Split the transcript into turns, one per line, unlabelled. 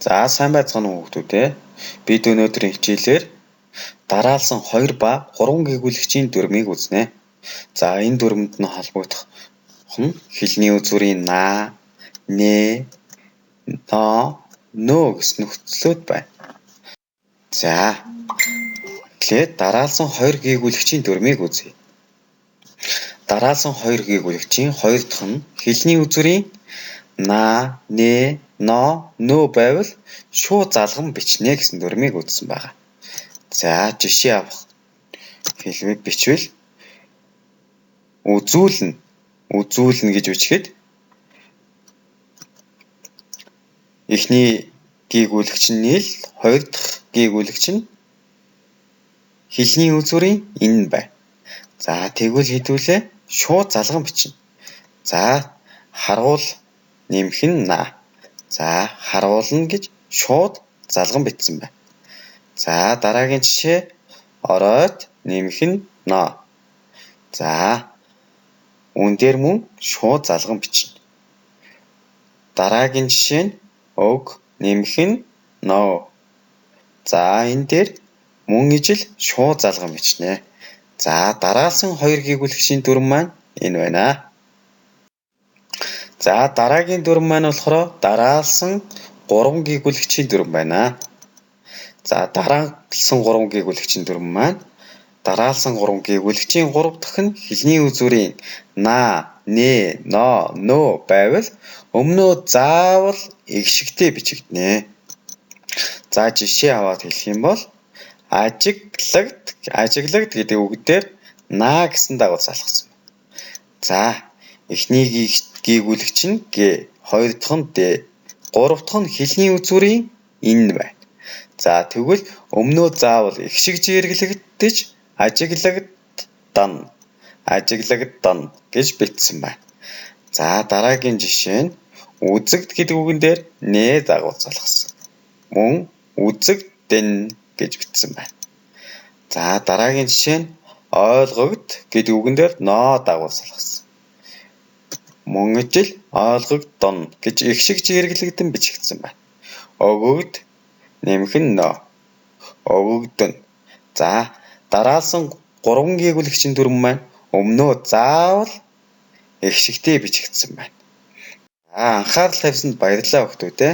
За сайн байцгаана уу хүүхдүүд ээ. Бид өнөөдрийн хичээлээр дараалсан 2 ба 3 гээгүүйлэгчийн дүрмийг үзнэ. За энэ дүрмэнд нь холбогдох хэлний үзүүрийн на, нэ, но, нөө гэсэн нөхцлүүд байна. За тэгэхээр дараалсан 2 гээгүүйлэгчийн дүрмийг үзье. Дараалсан 2 гээгүүйлэгчийн 2 дахь нь хэлний үзүүрийн на, нэ, но, нөө байвал шууд залган бичнэ гэсэн дүрмийг үзсэн байна. За жишээ авах хэлбэг бичвэл үзүүлнэ гэж үчихэд эхний гээгүүлэгч нь нийл, хоёр дахь гээгүүлэгч нь хэлний үзүүрийн энэ байна. За тэгвэл хэдүүлээ шууд залган бичнэ. За харуул нэмэх нь на. За харуулна гэж шууд залган бичсэн байна. За дараагийн жишээ оройд нэмэх нь но. За үүн дээр мөн шууд залган бичнэ. Дараагийн жишээ нь өг нэмэх нь но. За энэ дээр мөн ижил шууд залган бичнэ. За дараалсан 2 гээгүүлэгчийн дүрм маань энэ байна. За дараагийн дүрм маань болохоор дараалсан 3 гээгүүлэгчийн дүрм байна. За дараалсан 3 гээгүүлэгчийн дүрм маань дараалсан 3 гээгүүлэгчийн 3 дахь нь хэлний үзүүрийн на, нэ, но, нөө байвал өмнөө заавал эгшигтэй бичигдэнэ. За жишээ аваад хэлэх юм бол ажиглагд гэдэг үгдээр на гэсэн дагуулс алгасан. За эхний гээгүүлэгч нь г, хоёр дахь нь д, гурав дахь нь хэлний үзүүрийн энэ байна. За тэгвэл өмнөө заавал эгшигж эргэлэгдэж ажиглагдана гэж бичсэн байна. За дараагийн жишээ нь үзэгд гэдэг үгэн дээр нэ дагуулс алгасан. Мөн үзэгдэн гэж бичсэн байна. За дараагийн жишээ нь ойлгогд гэдэг үгэн дээр но дагуулс алгасан. Мөн ижил ойлгогдоно гэж эгшигж эргэлэгдэн бичигдсэн байна. Өгөгд нэмэх нь но. Өгөгдөн. За дараалсан 3 гээгүүлэгчийн дүрм маань өмнөө заавал эгшигтэй бичигдсэн байна. Анхаарал тавьсанд баярлалаа хүүхдүүд ээ.